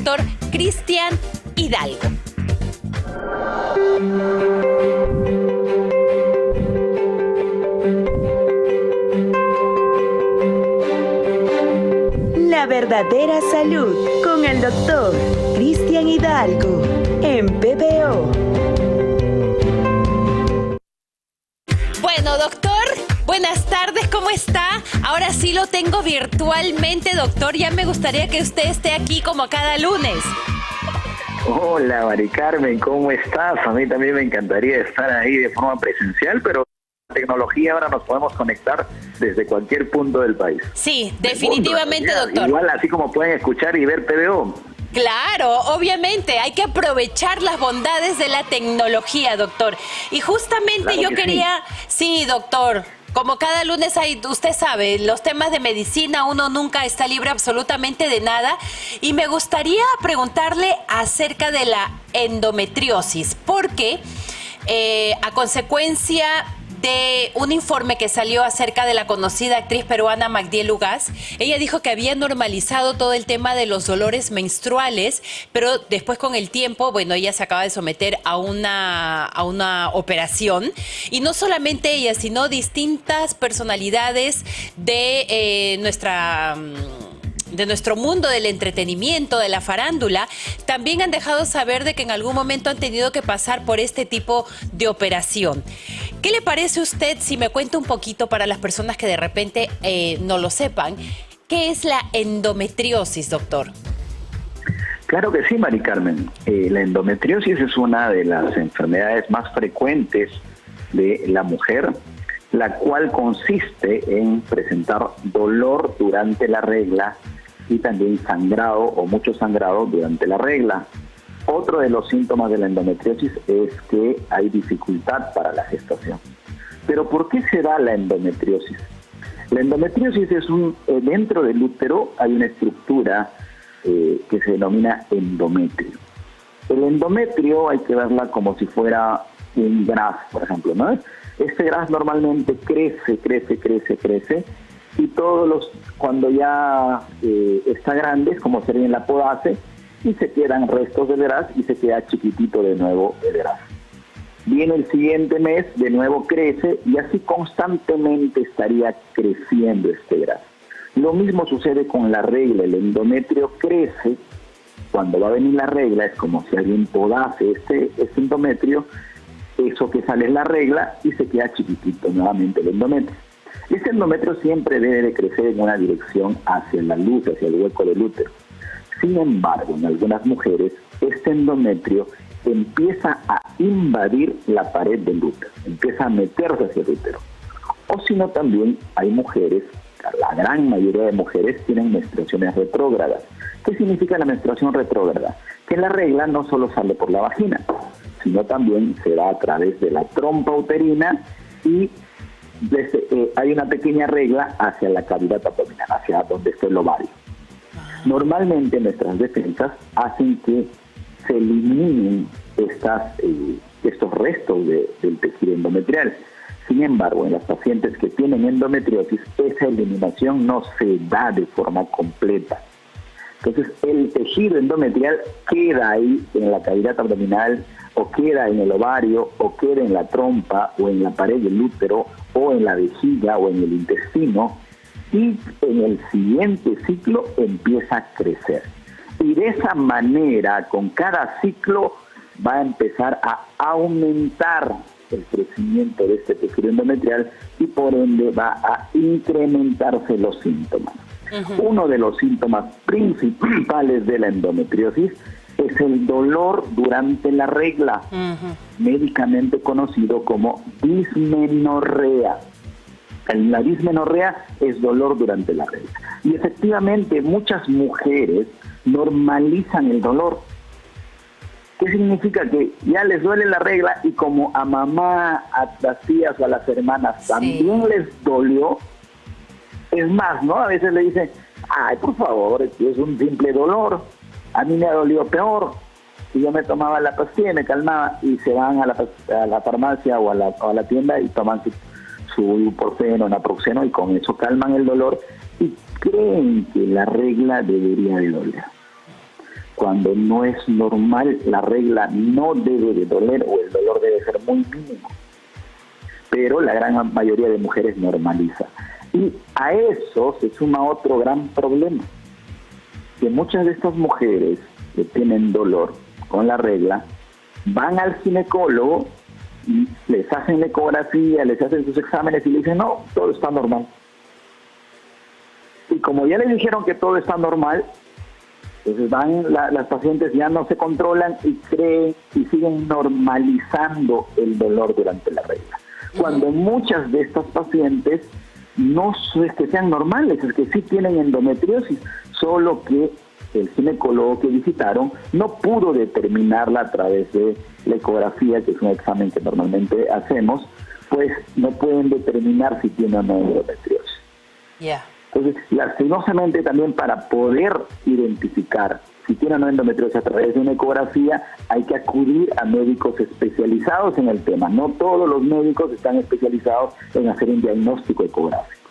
doctor Cristian Hidalgo. La verdadera salud con el doctor Cristian Hidalgo en PBO. Bueno, doctor, buenas tardes, ¿cómo está? Ahora sí lo tengo virtualmente, doctor. Ya me gustaría que usted esté aquí como cada lunes. Hola, Mari Carmen, ¿cómo estás? A mí también me encantaría estar ahí de forma presencial, pero la tecnología ahora nos podemos conectar desde cualquier punto del país. Sí, definitivamente, mundo, doctor. Igual así como pueden escuchar y ver PBO. Claro, obviamente, hay que aprovechar las bondades de la tecnología, doctor. Y justamente Claro yo que quería, sí, doctor, como cada lunes hay, usted sabe, los temas de medicina, uno nunca está libre absolutamente de nada. Y me gustaría preguntarle acerca de la endometriosis, porque a consecuencia de un informe que salió acerca de la conocida actriz peruana Magdiel Ugaz, ella dijo que había normalizado todo el tema de los dolores menstruales, pero después con el tiempo, bueno, ella se acaba de someter a una operación, y no solamente ella, sino distintas personalidades de nuestro mundo del entretenimiento, de la farándula, también han dejado saber de que en algún momento han tenido que pasar por este tipo de operación. ¿Qué le parece a usted si me cuenta un poquito para las personas que de repente no lo sepan? ¿Qué es la endometriosis, doctor? Claro que sí, Mari Carmen. La endometriosis es una de las enfermedades más frecuentes de la mujer, la cual consiste en presentar dolor durante la regla y también sangrado o mucho sangrado durante la regla. Otro de los síntomas de la endometriosis es que hay dificultad para la gestación. ¿Pero por qué se da la endometriosis? La endometriosis es dentro del útero hay una estructura que se denomina endometrio. El endometrio hay que verla como si fuera un gras, por ejemplo, ¿no? Este gras normalmente crece y cuando ya está grande es como sería en la podace, y se quedan restos del gras y se queda chiquitito de nuevo el gras. Viene el siguiente mes, de nuevo crece y así constantemente estaría creciendo este gras. Lo mismo sucede con la regla, el endometrio crece, cuando va a venir la regla es como si alguien podase este endometrio, eso que sale es la regla y se queda chiquitito nuevamente el endometrio. Este endometrio siempre debe de crecer en una dirección hacia la luz, hacia el hueco del útero. Sin embargo, en algunas mujeres, este endometrio empieza a invadir la pared del útero, empieza a meterse hacia el útero. O si no, también hay mujeres, la gran mayoría de mujeres tienen menstruaciones retrógradas. ¿Qué significa la menstruación retrógrada? Que la regla no solo sale por la vagina, sino también se da a través de la trompa uterina y hay una pequeña regla hacia la cavidad abdominal, hacia donde está el ovario. Normalmente nuestras defensas hacen que se eliminen estos restos del tejido endometrial. Sin embargo, en las pacientes que tienen endometriosis, esa eliminación no se da de forma completa. Entonces, el tejido endometrial queda ahí en la cavidad abdominal, o queda en el ovario, o queda en la trompa, o en la pared del útero, o en la vejiga, o en el intestino, y en el siguiente ciclo empieza a crecer. Y de esa manera, con cada ciclo, va a empezar a aumentar el crecimiento de este tejido endometrial y por ende va a incrementarse los síntomas. Uno de los síntomas principales de la endometriosis es el dolor durante la regla, médicamente conocido como dismenorrea. La dismenorrea es dolor durante la regla. Y efectivamente muchas mujeres normalizan el dolor. ¿Qué significa? Que ya les duele la regla y como a mamá, a las tías o a las hermanas también les dolió, es más, ¿no? A veces le dicen, ay, por favor, es un simple dolor, a mí me ha dolido peor. Y yo me tomaba la pastilla y me calmaba, y se van a la farmacia o a la tienda y toman su ibuprofeno, naproxeno, y con eso calman el dolor y creen que la regla debería de doler. Cuando no es normal, la regla no debe de doler o el dolor debe ser muy mínimo. Pero la gran mayoría de mujeres normaliza. Y a eso se suma otro gran problema, que muchas de estas mujeres que tienen dolor con la regla van al ginecólogo y les hacen la ecografía, les hacen sus exámenes y le dicen, no, todo está normal. Y como ya les dijeron que todo está normal, entonces las pacientes ya no se controlan y creen y siguen normalizando el dolor durante la regla. Cuando muchas de estas pacientes no es que sean normales, es que sí tienen endometriosis, solo que el ginecólogo que visitaron no pudo determinarla a través de la ecografía, que es un examen que normalmente hacemos, pues no pueden determinar si tiene o no endometriosis. Entonces, lastimosamente también para poder identificar si tiene o no endometriosis a través de una ecografía, hay que acudir a médicos especializados en el tema. No todos los médicos están especializados en hacer un diagnóstico ecográfico.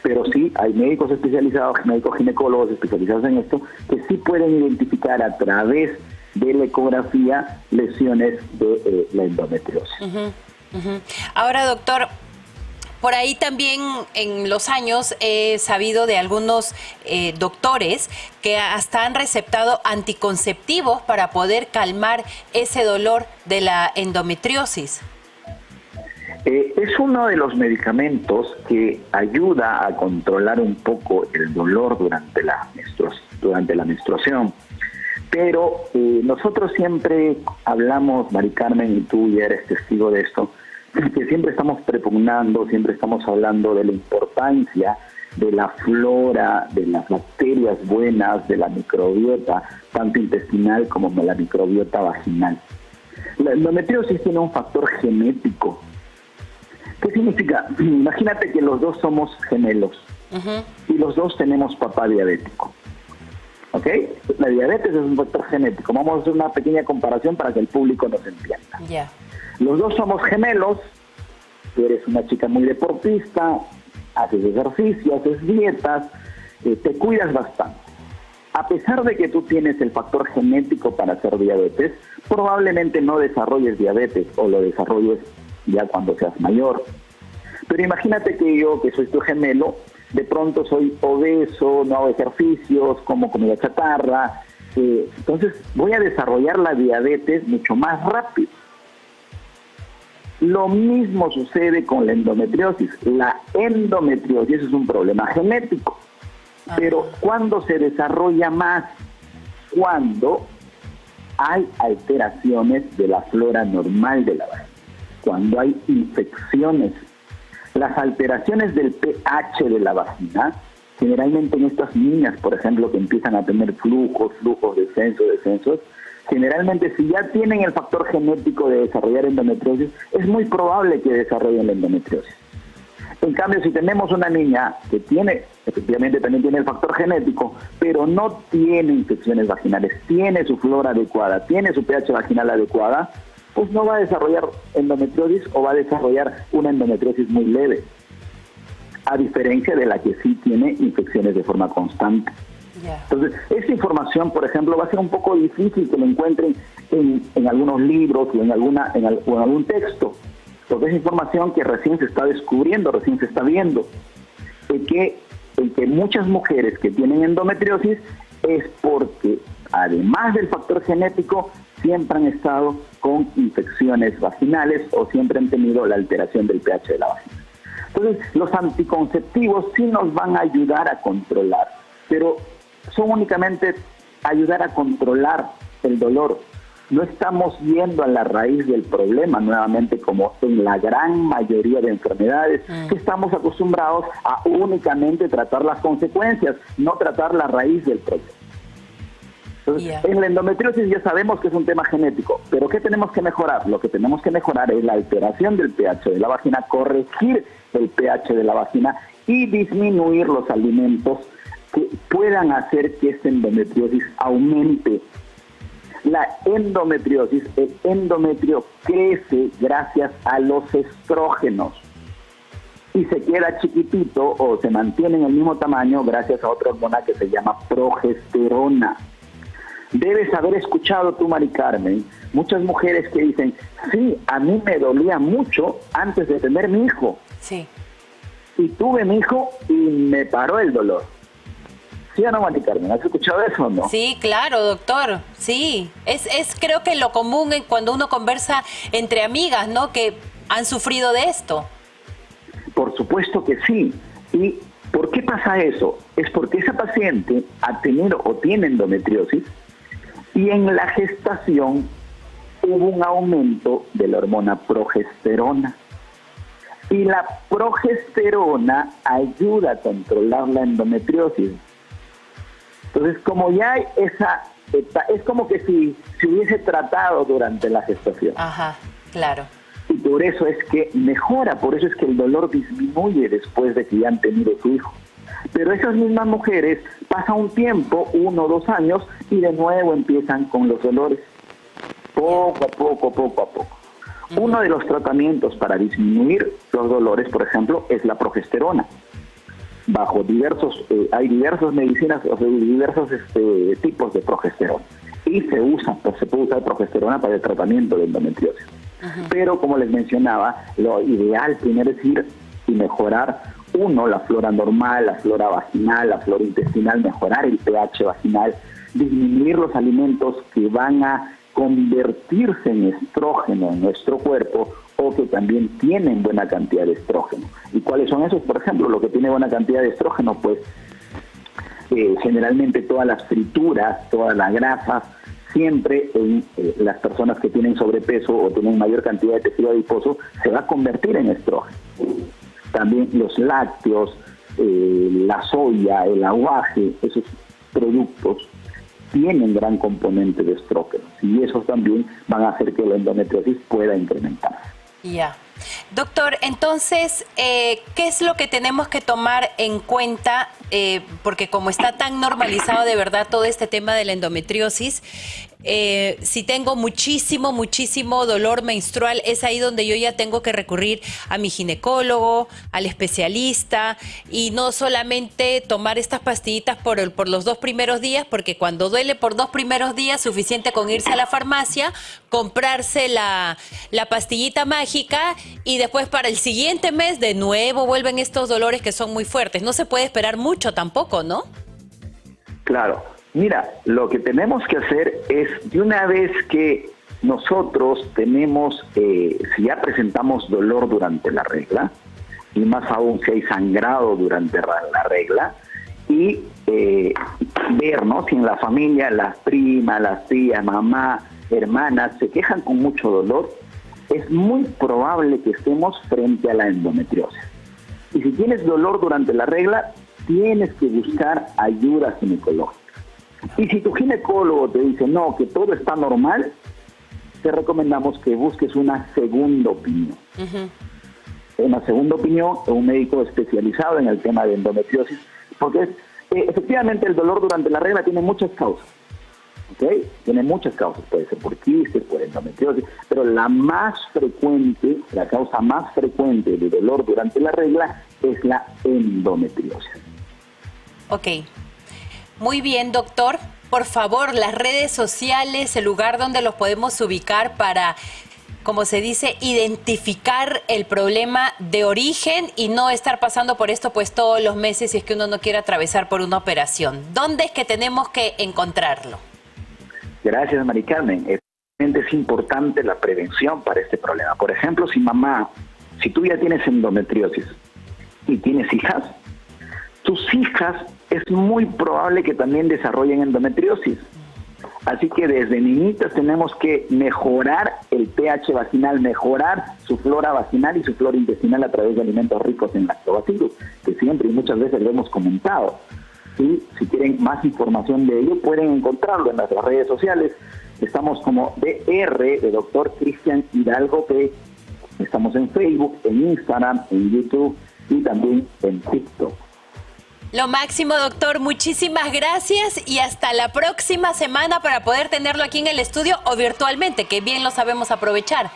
Pero sí hay médicos especializados, médicos ginecólogos especializados en esto, que sí pueden identificar a través de la ecografía lesiones de la endometriosis. Ahora, doctor, por ahí también en los años he sabido de algunos doctores que hasta han recetado anticonceptivos para poder calmar ese dolor de la endometriosis. Es uno de los medicamentos que ayuda a controlar un poco el dolor durante la menstruación. Pero nosotros siempre hablamos, Mari Carmen, y tú ya eres testigo de esto, que siempre estamos prepugnando, siempre estamos hablando de la importancia de la flora, de las bacterias buenas, de la microbiota, tanto intestinal como de la microbiota vaginal. La endometriosis tiene un factor genético. ¿Qué significa? Imagínate que los dos somos gemelos y los dos tenemos papá diabético. ¿Ok? La diabetes es un factor genético. Vamos a hacer una pequeña comparación para que el público nos entienda. Los dos somos gemelos, tú eres una chica muy deportista, haces ejercicio, haces dietas, te cuidas bastante. A pesar de que tú tienes el factor genético para hacer diabetes, probablemente no desarrolles diabetes o lo desarrolles ya cuando seas mayor. Pero imagínate que yo, que soy tu gemelo, de pronto soy obeso, no hago ejercicios, como comida chatarra, entonces voy a desarrollar la diabetes mucho más rápido. Lo mismo sucede con la endometriosis. La endometriosis es un problema genético, pero ¿cuándo se desarrolla más? Cuando hay alteraciones de la flora normal de la vagina, cuando hay infecciones. Las alteraciones del pH de la vagina, generalmente en estas niñas, por ejemplo, que empiezan a tener flujos, descensos, generalmente si ya tienen el factor genético de desarrollar endometriosis, es muy probable que desarrollen la endometriosis. En cambio, si tenemos una niña que efectivamente también tiene el factor genético, pero no tiene infecciones vaginales, tiene su flora adecuada, tiene su pH vaginal adecuada, pues no va a desarrollar endometriosis o va a desarrollar una endometriosis muy leve, a diferencia de la que sí tiene infecciones de forma constante. Entonces, esa información, por ejemplo, va a ser un poco difícil que lo encuentren en algunos libros o en algún texto, porque es información que recién se está descubriendo, recién se está viendo, en que muchas mujeres que tienen endometriosis es porque, además del factor genético, siempre han estado con infecciones vaginales o siempre han tenido la alteración del pH de la vagina. Entonces, los anticonceptivos sí nos van a ayudar a controlar, pero son únicamente ayudar a controlar el dolor. No estamos yendo a la raíz del problema, nuevamente, como en la gran mayoría de enfermedades, que estamos acostumbrados a únicamente tratar las consecuencias, no tratar la raíz del problema. Entonces, en la endometriosis ya sabemos que es un tema genético, pero ¿qué tenemos que mejorar? Lo que tenemos que mejorar es la alteración del pH de la vagina, corregir el pH de la vagina y disminuir los alimentos que puedan hacer que esta endometriosis aumente. La endometriosis, el endometrio crece gracias a los estrógenos y se queda chiquitito o se mantiene en el mismo tamaño gracias a otra hormona que se llama progesterona. Debes haber escuchado tú, Mari Carmen, muchas mujeres que dicen, sí, a mí me dolía mucho antes de tener mi hijo. Sí. Y tuve mi hijo y me paró el dolor. ¿Sí o no, Mari Carmen? ¿Has escuchado eso o no? Sí, claro, doctor. Sí. Es creo que lo común cuando uno conversa entre amigas, ¿no? Que han sufrido de esto. Por supuesto que sí. ¿Y por qué pasa eso? Es porque esa paciente ha tenido o tiene endometriosis y en la gestación hubo un aumento de la hormona progesterona. Y la progesterona ayuda a controlar la endometriosis. Entonces, como ya hay esa, es como que si se hubiese tratado durante la gestación. Ajá, claro. Y por eso es que mejora, por eso es que el dolor disminuye después de que ya han tenido su hijo. Pero esas mismas mujeres pasan un tiempo, 1 o 2 años, y de nuevo empiezan con los dolores. Poco a poco. Uno de los tratamientos para disminuir los dolores, por ejemplo, es la progesterona. Hay diversas medicinas, o sea, diversos tipos de progesterona. Y se puede usar progesterona para el tratamiento de endometriosis. Pero, como les mencionaba, lo ideal primero es ir y mejorar, la flora normal, la flora vaginal, la flora intestinal, mejorar el pH vaginal, disminuir los alimentos que van a convertirse en estrógeno en nuestro cuerpo o que también tienen buena cantidad de estrógeno. ¿Y cuáles son esos? Por ejemplo, lo que tiene buena cantidad de estrógeno, pues generalmente todas las frituras, todas las grasas, siempre en las personas que tienen sobrepeso o tienen mayor cantidad de tejido adiposo, se va a convertir en estrógeno. También los lácteos, la soya, el aguaje, esos productos tienen gran componente de estrógenos y esos también van a hacer que la endometriosis pueda incrementarse. Ya. Doctor, entonces, ¿qué es lo que tenemos que tomar en cuenta? Porque como está tan normalizado de verdad todo este tema de la endometriosis, si tengo muchísimo dolor menstrual, es ahí donde yo ya tengo que recurrir a mi ginecólogo, al especialista, y no solamente tomar estas pastillitas por los 2 primeros días, porque cuando duele por 2 primeros días, suficiente con irse a la farmacia, comprarse la pastillita mágica, y después para el siguiente mes de nuevo vuelven estos dolores que son muy fuertes. No se puede esperar mucho tampoco, ¿no? Claro. Mira, lo que tenemos que hacer es, de una vez que nosotros tenemos, si ya presentamos dolor durante la regla, y más aún si hay sangrado durante la regla, y ver, ¿no?, si en la familia las primas, las tías, mamá, hermanas se quejan con mucho dolor, es muy probable que estemos frente a la endometriosis. Y si tienes dolor durante la regla, tienes que buscar ayuda ginecológica. Y si tu ginecólogo te dice no, que todo está normal, te recomendamos que busques una segunda opinión. Una segunda opinión de un médico especializado en el tema de endometriosis, porque efectivamente el dolor durante la regla tiene muchas causas. ¿Ok? Tiene muchas causas, puede ser por quistes, por endometriosis, pero la causa más frecuente de dolor durante la regla es la endometriosis. Ok. Muy bien, doctor. Por favor, las redes sociales, el lugar donde los podemos ubicar para, como se dice, identificar el problema de origen y no estar pasando por esto pues todos los meses si es que uno no quiere atravesar por una operación. ¿Dónde es que tenemos que encontrarlo? Gracias, Mari Carmen. Es importante la prevención para este problema. Por ejemplo, si tú ya tienes endometriosis y tienes hijas, tus hijas es muy probable que también desarrollen endometriosis. Así que desde niñitas tenemos que mejorar el pH vaginal, mejorar su flora vaginal y su flora intestinal a través de alimentos ricos en lactobacilos, que siempre y muchas veces lo hemos comentado. ¿Sí? Si quieren más información de ello, pueden encontrarlo en nuestras redes sociales. Estamos como DR, de Dr. Cristian Hidalgo P. Estamos en Facebook, en Instagram, en YouTube y también en TikTok. Lo máximo, doctor. Muchísimas gracias y hasta la próxima semana para poder tenerlo aquí en el estudio o virtualmente, que bien lo sabemos aprovechar.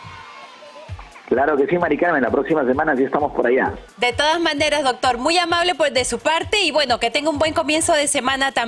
Claro que sí, Mari Carmen, la próxima semana sí estamos por allá. De todas maneras, doctor, muy amable pues de su parte y bueno, que tenga un buen comienzo de semana también.